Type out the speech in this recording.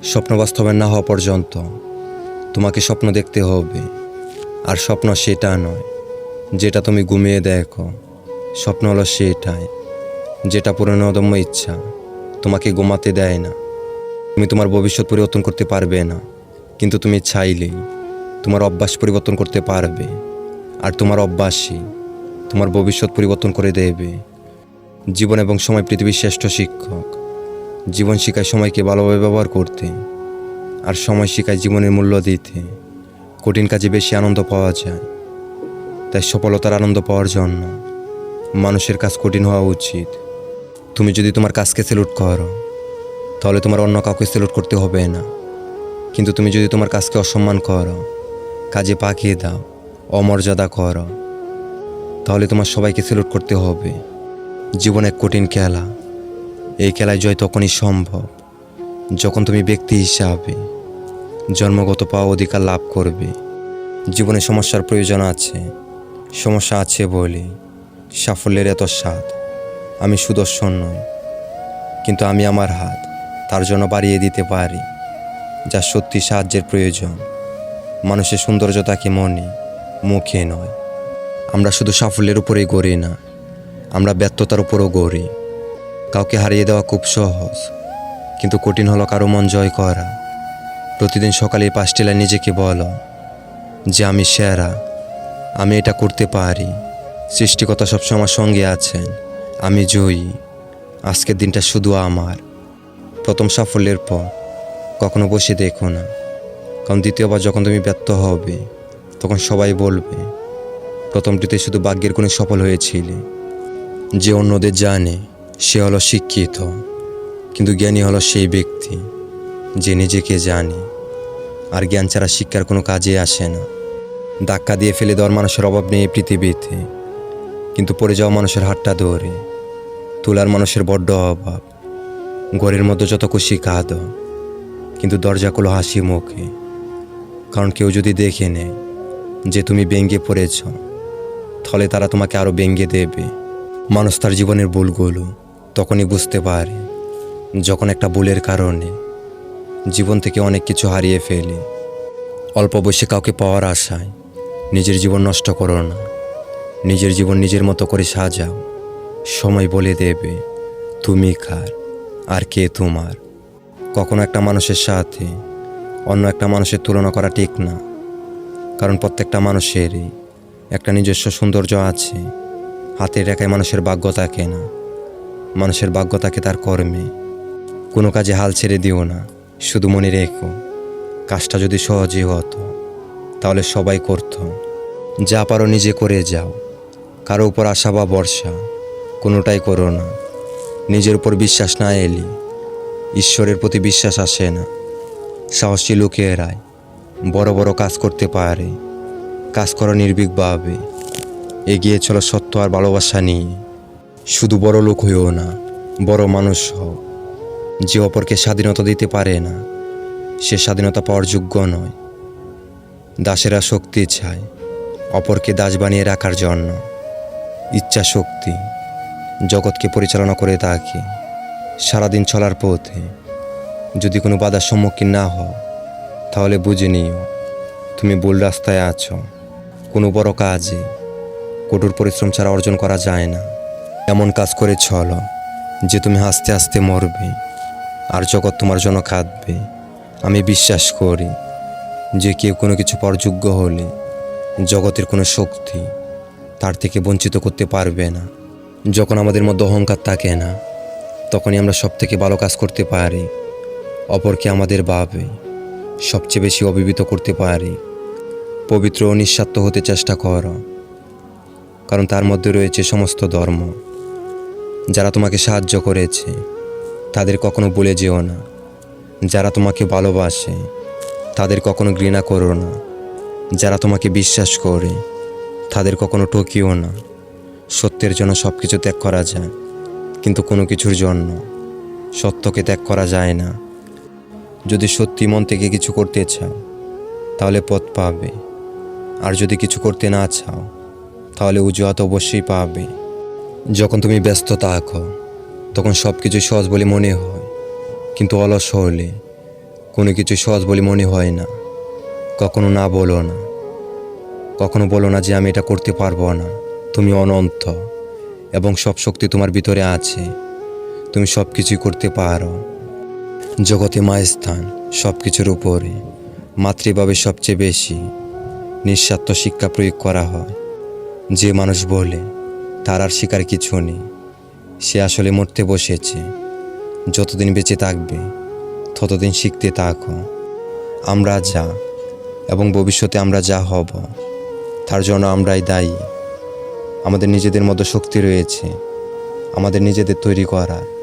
স্বপ্ন বাস্তবায়ন না হওয়া পর্যন্ত তোমাকে স্বপ্ন দেখতে হবে। আর স্বপ্ন সেটা নয় যেটা তুমি ঘুমিয়ে দেখো, স্বপ্ন হলো সেটাই যেটা পূরণের অদম্য ইচ্ছা তোমাকে ঘুমাতে দেয় না। তুমি তোমার ভবিষ্যৎ পরিবর্তন করতে পারবে না, কিন্তু তুমি চাইলেই তোমার অভ্যাস পরিবর্তন করতে পারবে। আর তোমার অভ্যাসই তোমার ভবিষ্যৎ পরিবর্তন করে দেবে। জীবন এবং সময় পৃথিবীর শ্রেষ্ঠ শিক্ষক। জীবন শেখায় সময়কে ভালোভাবে ব্যবহার করতে, আর সময় শেখায় জীবনের মূল্য দিতে। কঠিন কাজে বেশি আনন্দ পাওয়া যায়, তাই সফলতার আনন্দ পাওয়ার জন্য মানুষের কাজ কঠিন হওয়া উচিত। তুমি যদি তোমার কাজকে স্যালুট করো, তাহলে তোমার অন্য কাউকে স্যালুট করতে হবে না। কিন্তু তুমি যদি তোমার কাজকে অসম্মান করো, কাজে পাকিয়ে দাও, অমর্যাদা করো, তাহলে তোমার সবাইকে স্যালুট করতে হবে। জীবন এক কঠিন খেলা। এই খেলায় জয় তখনই সম্ভব যখন তুমি ব্যক্তি হিসাবে জন্মগত পাওয়া অধিকার লাভ করবে। জীবনে সমস্যার প্রয়োজন আছে, সমস্যা আছে বলে সাফল্যের এত স্বাদ। আমি সুদর্শন নই, কিন্তু আমি আমার হাত তার জন্য বাড়িয়ে দিতে পারি যার সত্যি সাহায্যের প্রয়োজন। মানুষের সৌন্দর্য থাকে মনে, মুখে নয়। আমরা শুধু সাফল্যের উপরেই গড়ি না, আমরা ব্যর্থতার উপরও গড়ি। কাউকে হারিয়ে দেওয়া খুব সহজ, কিন্তু কঠিন হলো কারো মন জয় করা। প্রতিদিন সকালে 5টি লাইন নিজেকে বলো যে আমি সেরা, আমি এটা করতে পারি, সৃষ্টিকর্তা সবসময় আমার সঙ্গে আছেন, আমি জয়ী, আজকের দিনটা শুধু আমার। প্রথম সাফল্যের পর কখনো বসে দেখো না, কারণ দ্বিতীয়বার যখন তুমি ব্যর্থ হবে তখন সবাই বলবে প্রথমটিতে শুধু ভাগ্যের গুণে সফল হয়েছিলে। যে অন্যদের জানে সে হলো শিক্ষিত, কিন্তু জ্ঞানী হলো সেই ব্যক্তি যে নিজেকে জানে। আর জ্ঞান ছাড়া শিক্ষার কোনো কাজে আসে না। ধাক্কা দিয়ে ফেলে দেওয়ার মানুষের অভাব নেই এই পৃথিবীতে, কিন্তু পড়ে যাওয়া মানুষের হাতটা ধরে তোলার মানুষের বড্ড অভাব। ঘরের মধ্যে যত খুশি কাঁদো, কিন্তু দরজা খুলো হাসি মুখে, কারণ কেউ যদি দেখে নেয় যে তুমি ভেঙে পড়েছ, তাহলে তারা তোমাকে আরও ভেঙে দেবে। মানুষ তার জীবনের ভুলগুলো তখনই বুঝতে পারে যখন একটা ভুলের কারণে জীবন থেকে অনেক কিছু হারিয়ে ফেলে। অল্প বয়সে কাউকে পাওয়ার আশায় নিজের জীবন নষ্ট করো না। নিজের জীবন নিজের মতো করে সাজাও। সময় বলে দেবে তুমি কার আর কে তোমার। কখনো একটা মানুষের সাথে অন্য একটা মানুষের তুলনা করা ঠিক না, কারণ প্রত্যেকটা মানুষেরই একটা নিজস্ব সৌন্দর্য আছে। হাতের রেখায় মানুষের ভাগ্য থাকে না, মানুষের ভাগ্য থাকে তার কর্মে। কোনো কাজে হাল ছেড়ে দিও না, শুধু মনে রেখো কাজটা যদি সহজে হতো তাহলে সবাই করত। যা পারো নিজে করে যাও, কারো উপর আশা বা ভরসা কোনোটাই করো না। নিজের উপর বিশ্বাস না এলে ঈশ্বরের প্রতি বিশ্বাস আসে না। সাহসী লোকেরাই বড় বড় কাজ করতে পারে। কাজ করো নির্ভীকভাবে, এগিয়ে চলো সত্য আর ভালোবাসা নিয়ে। শুধু বড় লোক হইও না, বড় মানুষ হও। যে অপরকে স্বাধীনতা দিতে পারে না সে স্বাধীনতা পাওয়ার যোগ্য নয়। দাসেরা শক্তি চায় অপরকে দাস বানিয়ে রাখার জন্য। ইচ্ছা শক্তি জগৎকে পরিচালনা করে থাকে। সারাদিন চলার পথে যদি কোনো বাধার সম্মুখীন না হও, তাহলে বুঝে নিও তুমি ভুল রাস্তায় আছো। কোনো বড় কাজে কঠোর পরিশ্রম ছাড়া অর্জন করা যায় না। এমন কাজ করে চলো যে তুমি হাসতে হাসতে মরবে আর জগৎ তোমার জন্য কাঁদবে। আমি বিশ্বাস করি যে কেউ কোনো কিছু পাওয়ার যোগ্য হলে জগতের কোনো শক্তি তার থেকে বঞ্চিত করতে পারবে না। যখন আমাদের মধ্যে অহংকার থাকে না, তখনই আমরা সব থেকে ভালো কাজ করতে পারি। অপরকে আমাদের ভাবে সবচেয়ে বেশি অভিভূত করতে পারি। পবিত্র ও নিঃস্বার্থ হতে চেষ্টা করো, কারণ তার মধ্যে রয়েছে সমস্ত ধর্ম। যারা তোমাকে সাহায্য করেছে তাদের কখনো ভুলে যেও না। যারা তোমাকে ভালোবাসে তাদের কখনো ঘৃণা করো না। যারা তোমাকে বিশ্বাস করে তাদের কখনো ঠকিও না। সত্যের জন্য সব কিছু ত্যাগ করা যায়, কিন্তু কোনো কিছুর জন্য সত্যকে ত্যাগ করা যায় না। যদি সত্যি মন থেকে কিছু করতে চাও তাহলে পথ পাবে, আর যদি কিছু করতে না চাও তাহলে অজুহাত অবশ্যই পাবে। যখন তুমি ব্যস্ত থাকো তখন সব কিছু সহজ বলে মনে হয়, কিন্তু অলস হলে কোনো কিছু সহজ বলে মনে হয় না। কখনো না বলো না, কখনো বলো না যে আমি এটা করতে পারবো না। তুমি অনন্ত এবং সব শক্তি তোমার ভিতরে আছে। তুমি সব কিছুই করতে পারো। জগতে মায়ের স্থান সব কিছুর উপরে। মাতৃভাবে সবচেয়ে বেশি নিঃস্বার্থ শিক্ষা প্রয়োগ করা হয়। যে মানুষ বলে তার আর শিকার কিছু নেই, সে আসলে মরতে বসেছে। যতদিন বেঁচে থাকবে ততদিন শিখতে থাকো। আমরা যা এবং ভবিষ্যতে আমরা যা হব তার জন্য আমরাই দায়ী। আমাদের নিজেদের মধ্যে শক্তি রয়েছে, আমাদের নিজেদের তৈরি করার।